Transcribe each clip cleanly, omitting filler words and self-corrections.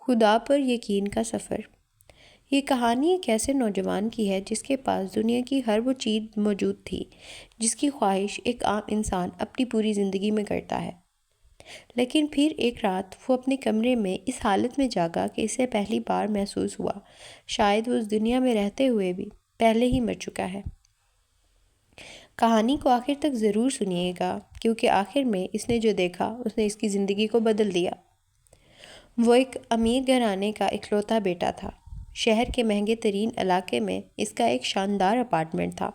خدا پر یقین کا سفر۔ یہ کہانی ایک ایسے نوجوان کی ہے جس کے پاس دنیا کی ہر وہ چیز موجود تھی جس کی خواہش ایک عام انسان اپنی پوری زندگی میں کرتا ہے، لیکن پھر ایک رات وہ اپنے کمرے میں اس حالت میں جاگا کہ اسے پہلی بار محسوس ہوا شاید وہ اس دنیا میں رہتے ہوئے بھی پہلے ہی مر چکا ہے۔ کہانی کو آخر تک ضرور سنیے گا کیونکہ آخر میں اس نے جو دیکھا اس نے اس کی زندگی کو بدل دیا۔ وہ ایک امیر گھرانے کا اکلوتا بیٹا تھا۔ شہر کے مہنگے ترین علاقے میں اس کا ایک شاندار اپارٹمنٹ تھا۔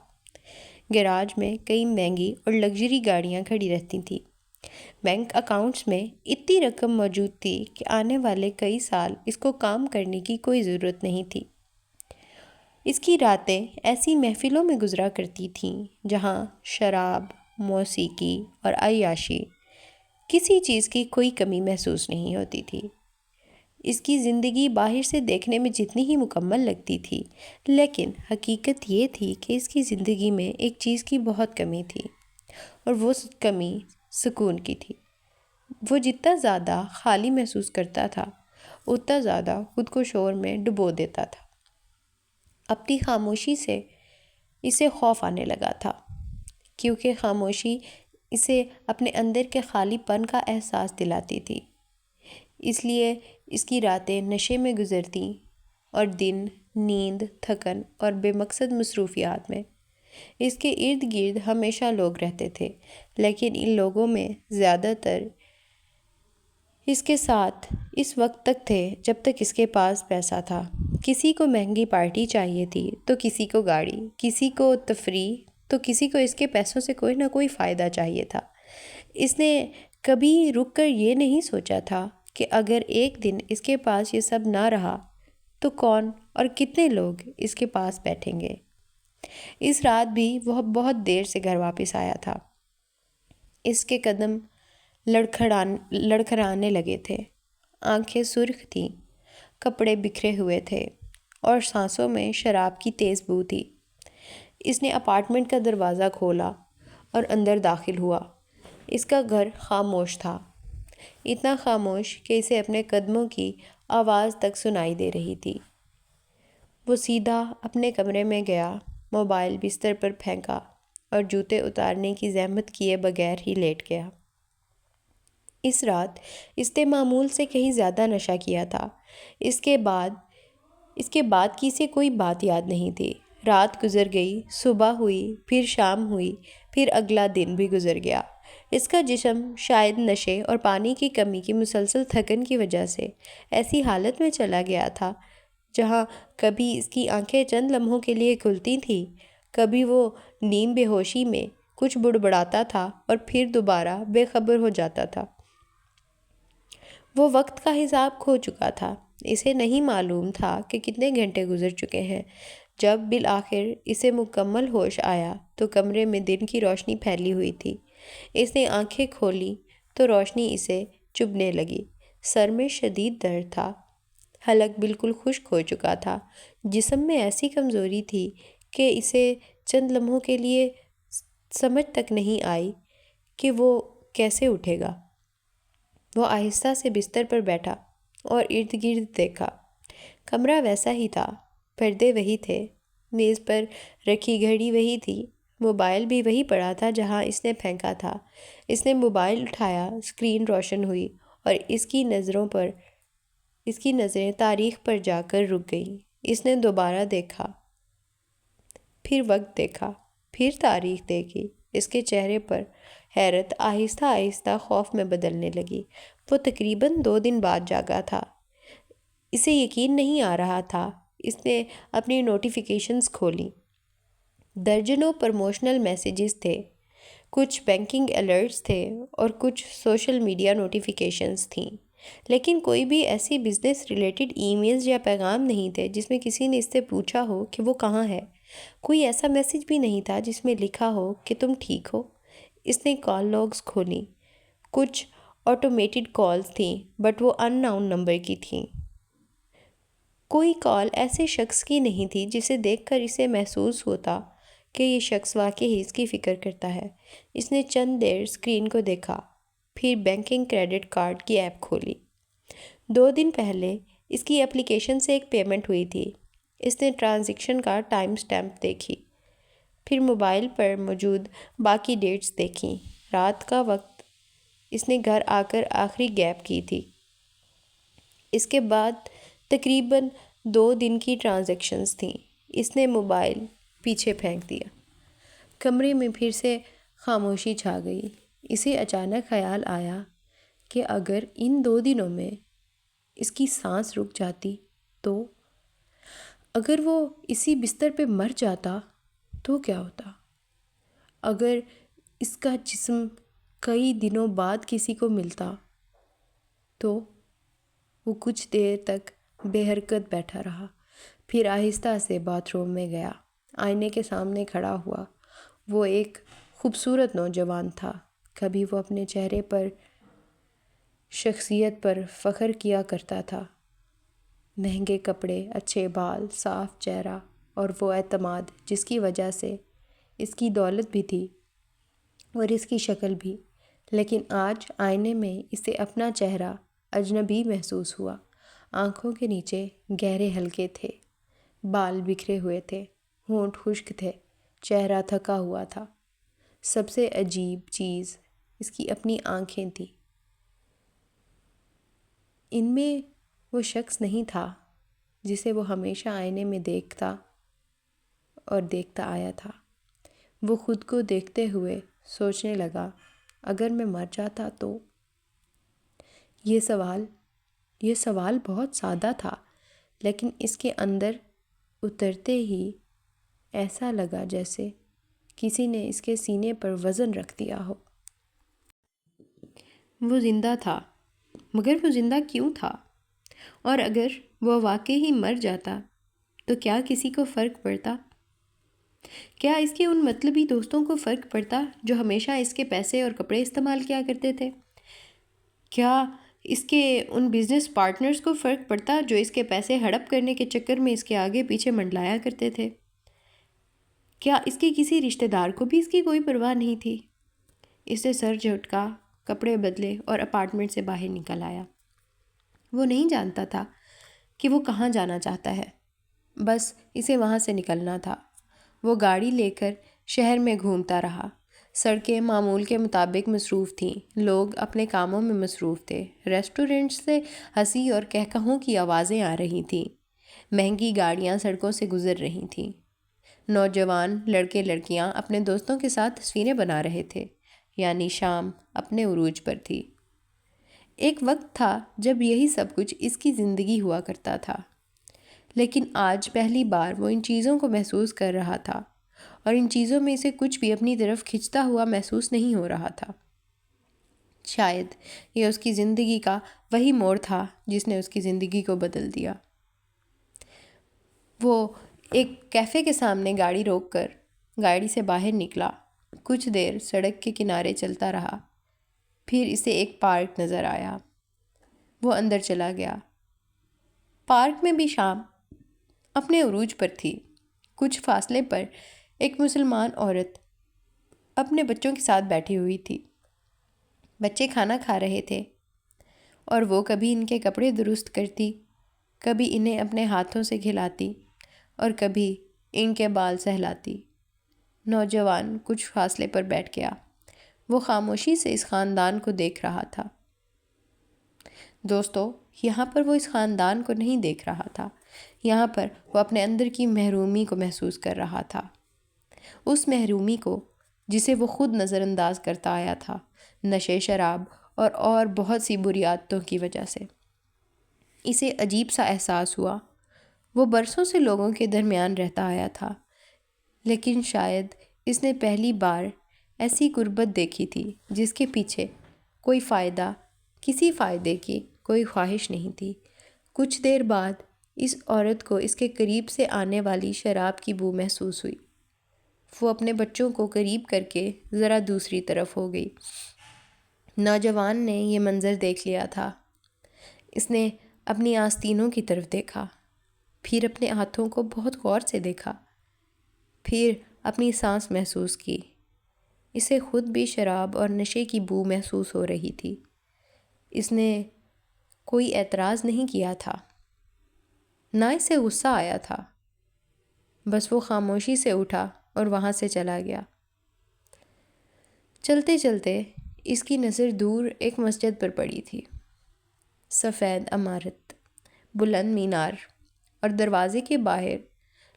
گیراج میں کئی مہنگی اور لگژری گاڑیاں کھڑی رہتی تھیں۔ بینک اکاؤنٹس میں اتنی رقم موجود تھی کہ آنے والے کئی سال اس کو کام کرنے کی کوئی ضرورت نہیں تھی۔ اس کی راتیں ایسی محفلوں میں گزرا کرتی تھیں جہاں شراب، موسیقی اور عیاشی، کسی چیز کی کوئی کمی محسوس نہیں ہوتی تھی۔ اس کی زندگی باہر سے دیکھنے میں جتنی ہی مکمل لگتی تھی، لیکن حقیقت یہ تھی کہ اس کی زندگی میں ایک چیز کی بہت کمی تھی، اور وہ کمی سکون کی تھی۔ وہ جتنا زیادہ خالی محسوس کرتا تھا، اتنا زیادہ خود کو شور میں ڈبو دیتا تھا۔ اپنی خاموشی سے اسے خوف آنے لگا تھا، کیونکہ خاموشی اسے اپنے اندر کے خالی پن کا احساس دلاتی تھی۔ اس لیے اس کی راتیں نشے میں گزرتی اور دن نیند، تھکن اور بے مقصد مصروفیات میں۔ اس کے ارد گرد ہمیشہ لوگ رہتے تھے، لیکن ان لوگوں میں زیادہ تر اس کے ساتھ اس وقت تک تھے جب تک اس کے پاس پیسہ تھا۔ کسی کو مہنگی پارٹی چاہیے تھی تو کسی کو گاڑی، کسی کو تفریح تو کسی کو اس کے پیسوں سے کوئی نہ کوئی فائدہ چاہیے تھا۔ اس نے کبھی رک کر یہ نہیں سوچا تھا کہ اگر ایک دن اس کے پاس یہ سب نہ رہا تو کون اور کتنے لوگ اس کے پاس بیٹھیں گے۔ اس رات بھی وہ بہت دیر سے گھر واپس آیا تھا۔ اس کے قدم لڑکھڑانے لگے تھے، آنکھیں سرخ تھیں، کپڑے بکھرے ہوئے تھے اور سانسوں میں شراب کی تیز بو تھی۔ اس نے اپارٹمنٹ کا دروازہ کھولا اور اندر داخل ہوا۔ اس کا گھر خاموش تھا، اتنا خاموش کہ اسے اپنے قدموں کی آواز تک سنائی دے رہی تھی۔ وہ سیدھا اپنے کمرے میں گیا، موبائل بستر پر پھینکا اور جوتے اتارنے کی زحمت کیے بغیر ہی لیٹ گیا۔ اس رات اس نے معمول سے کہیں زیادہ نشہ کیا تھا۔ اس کے بعد کی اسے کوئی بات یاد نہیں تھی۔ رات گزر گئی، صبح ہوئی، پھر شام ہوئی، پھر اگلا دن بھی گزر گیا۔ اس کا جسم شاید نشے اور پانی کی کمی کی مسلسل تھکن کی وجہ سے ایسی حالت میں چلا گیا تھا جہاں کبھی اس کی آنکھیں چند لمحوں کے لیے کھلتی تھیں، کبھی وہ نیم بے ہوشی میں کچھ بڑبڑاتا تھا اور پھر دوبارہ بے خبر ہو جاتا تھا۔ وہ وقت کا حساب کھو چکا تھا۔ اسے نہیں معلوم تھا کہ کتنے گھنٹے گزر چکے ہیں۔ جب بالآخر اسے مکمل ہوش آیا تو کمرے میں دن کی روشنی پھیلی ہوئی تھی۔ اس نے آنکھیں کھولی تو روشنی اسے چبھنے لگی۔ سر میں شدید درد تھا، حلق بالکل خشک ہو چکا تھا، جسم میں ایسی کمزوری تھی کہ اسے چند لمحوں کے لیے سمجھ تک نہیں آئی کہ وہ کیسے اٹھے گا۔ وہ آہستہ سے بستر پر بیٹھا اور ارد گرد دیکھا۔ کمرہ ویسا ہی تھا، پردے وہی تھے، میز پر رکھی گھڑی وہی تھی، موبائل بھی وہی پڑا تھا جہاں اس نے پھینکا تھا۔ اس نے موبائل اٹھایا، اسکرین روشن ہوئی اور اس کی نظریں تاریخ پر جا کر رک گئیں۔ اس نے دوبارہ دیکھا، پھر وقت دیکھا، پھر تاریخ دیکھی۔ اس کے چہرے پر حیرت آہستہ آہستہ خوف میں بدلنے لگی۔ وہ تقریباً 2 دن بعد جاگا تھا۔ اسے یقین نہیں آ رہا تھا۔ اس نے اپنی نوٹیفیکیشنز کھولیں۔ درجنوں پروموشنل میسیجز تھے، کچھ بینکنگ الرٹس تھے اور کچھ سوشل میڈیا نوٹیفیکیشنز تھیں، لیکن کوئی بھی ایسی بزنس ریلیٹڈ ای میلز یا پیغام نہیں تھے جس میں کسی نے اس سے پوچھا ہو کہ وہ کہاں ہے۔ کوئی ایسا میسیج بھی نہیں تھا جس میں لکھا ہو کہ تم ٹھیک ہو۔ اس نے کال لاگز کھولیں۔ کچھ آٹومیٹڈ کالز تھیں بٹ وہ ان نون نمبر کی تھیں۔ کوئی کال ایسے شخص کی نہیں تھی جسے دیکھ کر اسے محسوس ہوتا کہ یہ شخص واقعی اس کی فکر کرتا ہے۔ اس نے چند دیر اسکرین کو دیکھا، پھر بینکنگ کریڈٹ کارڈ کی ایپ کھولی۔ 2 دن پہلے اس کی اپلیکیشن سے ایک پیمنٹ ہوئی تھی۔ اس نے ٹرانزیکشن کا ٹائم سٹیمپ دیکھی، پھر موبائل پر موجود باقی ڈیٹس دیکھیں۔ رات کا وقت اس نے گھر آ کر آخری گیپ کی تھی۔ اس کے بعد تقریباً 2 دن کی ٹرانزیکشنز تھیں۔ اس نے موبائل پیچھے پھینک دیا۔ کمرے میں پھر سے خاموشی چھا گئی۔ اسے اچانک خیال آیا کہ اگر ان 2 دنوں میں اس کی سانس رک جاتی تو، اگر وہ اسی بستر پہ مر جاتا تو کیا ہوتا؟ اگر اس کا جسم کئی دنوں بعد کسی کو ملتا تو؟ وہ کچھ دیر تک بے حرکت بیٹھا رہا، پھر آہستہ سے باتھ روم میں گیا۔ آئینے کے سامنے کھڑا ہوا۔ وہ ایک خوبصورت نوجوان تھا۔ کبھی وہ اپنے چہرے پر، شخصیت پر فخر کیا کرتا تھا۔ مہنگے کپڑے، اچھے بال، صاف چہرہ اور وہ اعتماد جس کی وجہ سے اس کی دولت بھی تھی اور اس کی شکل بھی۔ لیکن آج آئینے میں اسے اپنا چہرہ اجنبی محسوس ہوا۔ آنکھوں کے نیچے گہرے حلقے تھے، بال بکھرے ہوئے تھے، ہونٹ خشک تھے، چہرہ تھکا ہوا تھا۔ سب سے عجیب چیز اس کی اپنی آنکھیں تھیں۔ ان میں وہ شخص نہیں تھا جسے وہ ہمیشہ آئینے میں دیکھتا اور دیکھتا آیا تھا۔ وہ خود کو دیکھتے ہوئے سوچنے لگا، اگر میں مر جاتا تو؟ یہ سوال بہت سادہ تھا، لیکن اس کے اندر اترتے ہی ایسا لگا جیسے کسی نے اس کے سینے پر وزن رکھ دیا ہو۔ وہ زندہ تھا، مگر وہ زندہ کیوں تھا؟ اور اگر وہ واقعی ہی مر جاتا تو کیا کسی کو فرق پڑتا؟ کیا اس کے ان مطلبی دوستوں کو فرق پڑتا جو ہمیشہ اس کے پیسے اور کپڑے استعمال کیا کرتے تھے؟ کیا اس کے ان بزنس پارٹنرز کو فرق پڑتا جو اس کے پیسے ہڑپ کرنے کے چکر میں اس کے آگے پیچھے منڈلایا کرتے تھے؟ کیا اس کے کسی رشتہ دار کو بھی اس کی کوئی پرواہ نہیں تھی؟ اس نے سر جھٹکا، کپڑے بدلے اور اپارٹمنٹ سے باہر نکل آیا۔ وہ نہیں جانتا تھا کہ وہ کہاں جانا چاہتا ہے، بس اسے وہاں سے نکلنا تھا۔ وہ گاڑی لے کر شہر میں گھومتا رہا۔ سڑکیں معمول کے مطابق مصروف تھیں، لوگ اپنے کاموں میں مصروف تھے۔ ریسٹورنٹ سے ہنسی اور کہکہوں کی آوازیں آ رہی تھیں، مہنگی گاڑیاں سڑکوں سے گزر رہی تھیں۔ نوجوان لڑکے لڑکیاں اپنے دوستوں کے ساتھ تصویریں بنا رہے تھے، یعنی شام اپنے عروج پر تھی۔ ایک وقت تھا جب یہی سب کچھ اس کی زندگی ہوا کرتا تھا، لیکن آج پہلی بار وہ ان چیزوں کو محسوس کر رہا تھا، اور ان چیزوں میں سے کچھ بھی اپنی طرف کھنچتا ہوا محسوس نہیں ہو رہا تھا۔ شاید یہ اس کی زندگی کا وہی موڑ تھا جس نے اس کی زندگی کو بدل دیا۔ وہ ایک کیفے کے سامنے گاڑی روک کر گاڑی سے باہر نکلا، کچھ دیر سڑک کے کنارے چلتا رہا، پھر اسے ایک پارک نظر آیا۔ وہ اندر چلا گیا۔ پارک میں بھی شام اپنے عروج پر تھی۔ کچھ فاصلے پر ایک مسلمان عورت اپنے بچوں کے ساتھ بیٹھی ہوئی تھی۔ بچے کھانا کھا رہے تھے اور وہ کبھی ان کے کپڑے درست کرتی، کبھی انہیں اپنے ہاتھوں سے کھلاتی اور کبھی ان کے بال سہلاتی۔ نوجوان کچھ فاصلے پر بیٹھ گیا۔ وہ خاموشی سے اس خاندان کو دیکھ رہا تھا۔ دوستو، یہاں پر وہ اس خاندان کو نہیں دیکھ رہا تھا، یہاں پر وہ اپنے اندر کی محرومی کو محسوس کر رہا تھا۔ اس محرومی کو جسے وہ خود نظر انداز کرتا آیا تھا، نشے، شراب اور بہت سی بری عادتوں کی وجہ سے۔ اسے عجیب سا احساس ہوا۔ وہ برسوں سے لوگوں کے درمیان رہتا آیا تھا، لیکن شاید اس نے پہلی بار ایسی غربت دیکھی تھی جس کے پیچھے کوئی فائدہ، کسی فائدے کی کوئی خواہش نہیں تھی۔ کچھ دیر بعد اس عورت کو اس کے قریب سے آنے والی شراب کی بو محسوس ہوئی۔ وہ اپنے بچوں کو قریب کر کے ذرا دوسری طرف ہو گئی۔ نوجوان نے یہ منظر دیکھ لیا تھا۔ اس نے اپنی آستینوں کی طرف دیکھا، پھر اپنے ہاتھوں کو بہت غور سے دیکھا، پھر اپنی سانس محسوس کی۔ اسے خود بھی شراب اور نشے کی بو محسوس ہو رہی تھی۔ اس نے کوئی اعتراض نہیں کیا تھا، نہ اسے غصہ آیا تھا، بس وہ خاموشی سے اٹھا اور وہاں سے چلا گیا۔ چلتے چلتے اس کی نظر دور ایک مسجد پر پڑی تھی۔ سفید عمارت، بلند مینار اور دروازے کے باہر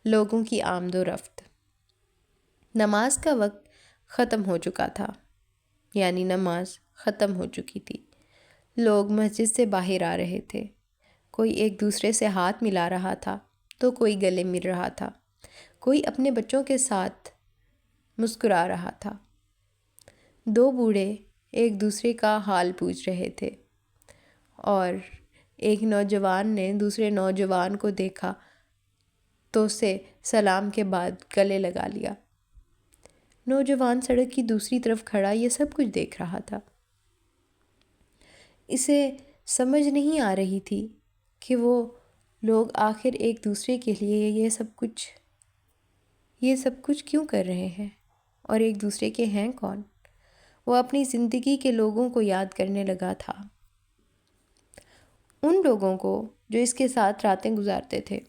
لوگوں کی آمد و رفت۔ نماز کا وقت ختم ہو چکا تھا، یعنی نماز ختم ہو چکی تھی۔ لوگ مسجد سے باہر آ رہے تھے، کوئی ایک دوسرے سے ہاتھ ملا رہا تھا تو کوئی گلے مل رہا تھا، کوئی اپنے بچوں کے ساتھ مسکرا رہا تھا۔ دو بوڑھے ایک دوسرے کا حال پوچھ رہے تھے اور ایک نوجوان نے دوسرے نوجوان کو دیکھا تو اسے سلام کے بعد گلے لگا لیا۔ نوجوان سڑک کی دوسری طرف کھڑا یہ سب کچھ دیکھ رہا تھا۔ اسے سمجھ نہیں آ رہی تھی کہ وہ لوگ آخر ایک دوسرے کے لیے یہ سب کچھ کیوں کر رہے ہیں، اور ایک دوسرے کے ہیں کون؟ وہ اپنی زندگی کے لوگوں کو یاد کرنے لگا تھا، ان لوگوں کو جو اس کے ساتھ راتیں گزارتے تھے،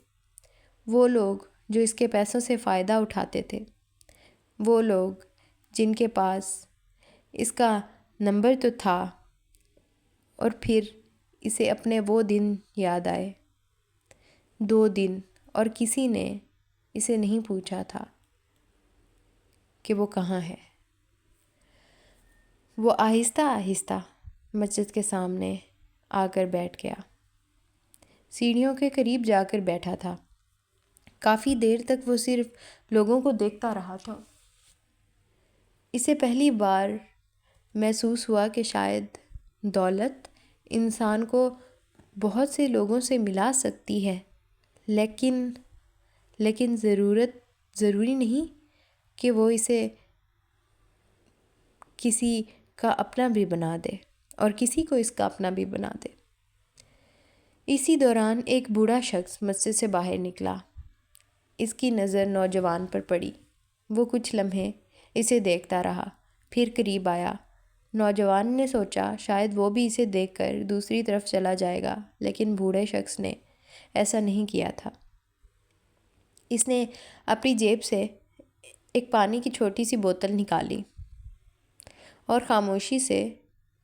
وہ لوگ جو اس کے پیسوں سے فائدہ اٹھاتے تھے، وہ لوگ جن کے پاس اس کا نمبر تو تھا، اور پھر اسے اپنے وہ دن یاد آئے، 2 دن، اور کسی نے اسے نہیں پوچھا تھا کہ وہ کہاں ہے۔ وہ آہستہ آہستہ مسجد کے سامنے آ کر بیٹھ گیا، سیڑھیوں کے قریب جا کر بیٹھا تھا۔ کافی دیر تک وہ صرف لوگوں کو دیکھتا رہا تھا۔ اسے پہلی بار محسوس ہوا کہ شاید دولت انسان کو بہت سے لوگوں سے ملا سکتی ہے، لیکن ضروری نہیں کہ وہ اسے کسی کا اپنا بھی بنا دے اور کسی کو اس کا اپنا بھی بنا دے۔ اسی دوران ایک بوڑھا شخص مسجد سے باہر نکلا۔ اس کی نظر نوجوان پر پڑی۔ وہ کچھ لمحے اسے دیکھتا رہا، پھر قریب آیا۔ نوجوان نے سوچا شاید وہ بھی اسے دیکھ کر دوسری طرف چلا جائے گا، لیکن بوڑھے شخص نے ایسا نہیں کیا تھا۔ اس نے اپنی جیب سے ایک پانی کی چھوٹی سی بوتل نکالی اور خاموشی سے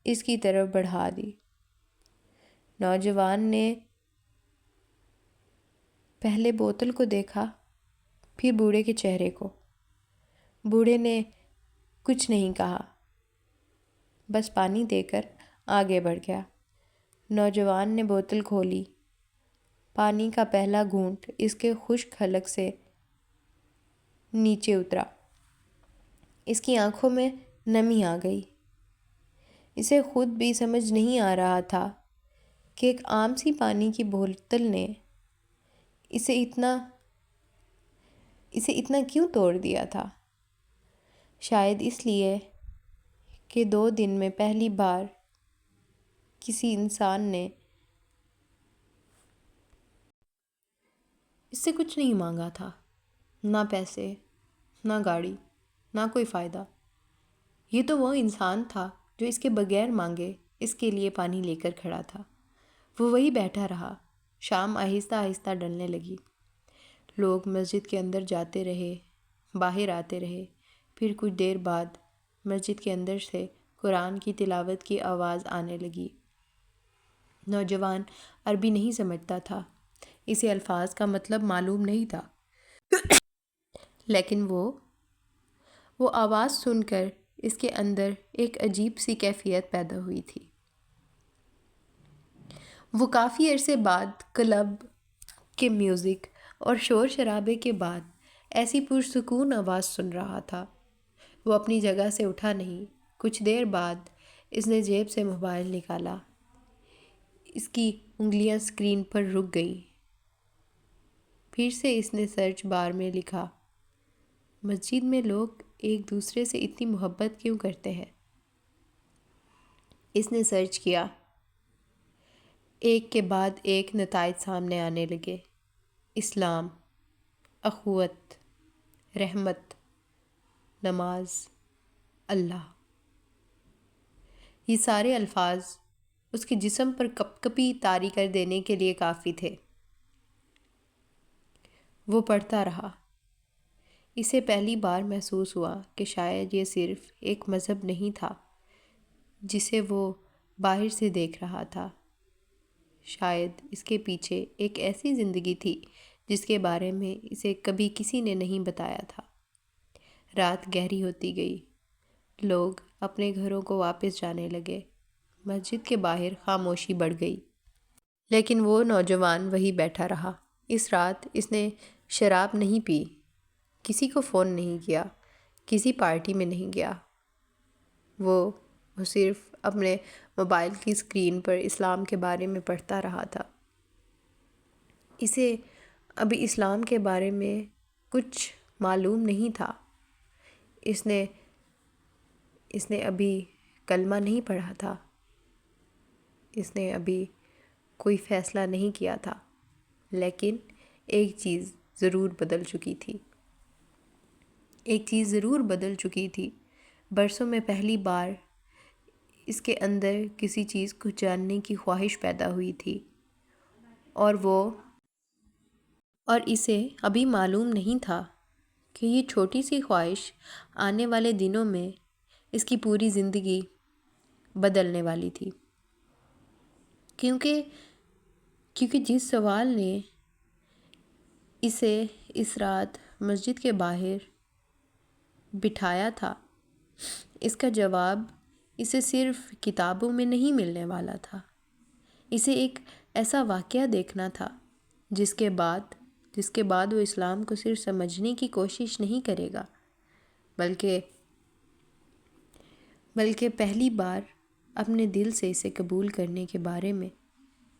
اس کی طرف بڑھا دی۔ نوجوان نے پہلے بوتل کو دیکھا، پھر بوڑھے کے چہرے کو۔ بوڑھے نے کچھ نہیں کہا، بس پانی دے کر آگے بڑھ گیا۔ نوجوان نے بوتل کھولی۔ پانی کا پہلا گھونٹ اس کے خشک حلق سے نیچے اترا۔ اس کی آنکھوں میں نمی آ گئی۔ اسے خود بھی سمجھ نہیں آ رہا تھا کہ ایک عام سی پانی کی بوتل نے اسے اتنا کیوں توڑ دیا تھا۔ شاید اس لیے کہ 2 دن میں پہلی بار کسی انسان نے اس سے کچھ نہیں مانگا تھا، نہ پیسے، نہ گاڑی، نہ کوئی فائدہ۔ یہ تو وہ انسان تھا جو اس کے بغیر مانگے اس کے لیے پانی لے کر کھڑا تھا۔ وہ وہی بیٹھا رہا۔ شام آہستہ آہستہ ڈھلنے لگی۔ لوگ مسجد کے اندر جاتے رہے، باہر آتے رہے۔ پھر کچھ دیر بعد مسجد کے اندر سے قرآن کی تلاوت کی آواز آنے لگی۔ نوجوان عربی نہیں سمجھتا تھا، اسے الفاظ کا مطلب معلوم نہیں تھا، لیکن وہ آواز سن کر اس کے اندر ایک عجیب سی کیفیت پیدا ہوئی تھی۔ وہ کافی عرصے بعد کلب کے میوزک اور شور شرابے کے بعد ایسی پرسکون آواز سن رہا تھا۔ وہ اپنی جگہ سے اٹھا نہیں۔ کچھ دیر بعد اس نے جیب سے موبائل نکالا۔ اس کی انگلیاں اسکرین پر رک گئیں۔ پھر سے اس نے سرچ بار میں لکھا، مسجد میں لوگ ایک دوسرے سے اتنی محبت کیوں کرتے ہیں؟ اس نے سرچ کیا۔ ایک کے بعد ایک نتائج سامنے آنے لگے۔ اسلام، اخوت، رحمت، نماز، اللہ۔ یہ سارے الفاظ اس کے جسم پر کپ کپی طاری کر دینے کے لیے کافی تھے۔ وہ پڑھتا رہا۔ اسے پہلی بار محسوس ہوا کہ شاید یہ صرف ایک مذہب نہیں تھا جسے وہ باہر سے دیکھ رہا تھا، شاید اس کے پیچھے ایک ایسی زندگی تھی جس کے بارے میں اسے کبھی کسی نے نہیں بتایا تھا۔ رات گہری ہوتی گئی، لوگ اپنے گھروں کو واپس جانے لگے، مسجد کے باہر خاموشی بڑھ گئی، لیکن وہ نوجوان وہی بیٹھا رہا۔ اس رات اس نے شراب نہیں پی، کسی کو فون نہیں کیا، کسی پارٹی میں نہیں گیا۔ وہ صرف اپنے موبائل کی اسکرین پر اسلام کے بارے میں پڑھتا رہا تھا۔ اسے ابھی اسلام کے بارے میں کچھ معلوم نہیں تھا۔ اس نے ابھی کلمہ نہیں پڑھا تھا، اس نے ابھی کوئی فیصلہ نہیں کیا تھا، لیکن ایک چیز ضرور بدل چکی تھی۔ ایک چیز ضرور بدل چکی تھی۔ برسوں میں پہلی بار اس کے اندر کسی چیز کو جاننے کی خواہش پیدا ہوئی تھی، اور اسے ابھی معلوم نہیں تھا کہ یہ چھوٹی سی خواہش آنے والے دنوں میں اس کی پوری زندگی بدلنے والی تھی۔ کیونکہ جس سوال نے اسے اس رات مسجد کے باہر بٹھایا تھا، اس کا جواب اسے صرف کتابوں میں نہیں ملنے والا تھا۔ اسے ایک ایسا واقعہ دیکھنا تھا جس کے بعد وہ اسلام کو صرف سمجھنے کی کوشش نہیں کرے گا، بلکہ پہلی بار اپنے دل سے اسے قبول کرنے کے بارے میں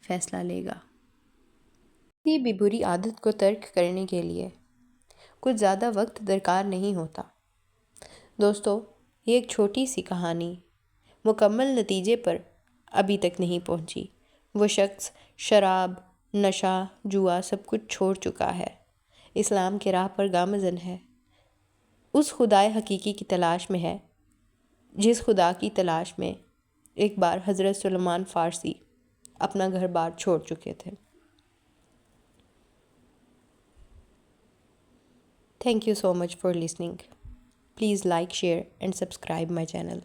فیصلہ لے گا۔ کسی بھی بری عادت کو ترک کرنے کے لیے کچھ زیادہ وقت درکار نہیں ہوتا۔ دوستو، یہ ایک چھوٹی سی کہانی مکمل نتیجے پر ابھی تک نہیں پہنچی۔ وہ شخص شراب، نشہ، جوا سب کچھ چھوڑ چکا ہے، اسلام کے راہ پر گامزن ہے، اس خدائے حقیقی کی تلاش میں ہے جس خدا کی تلاش میں ایک بار حضرت سلیمان فارسی اپنا گھر بار چھوڑ چکے تھے۔ Thank you so much for listening. Please like, share and subscribe my channel.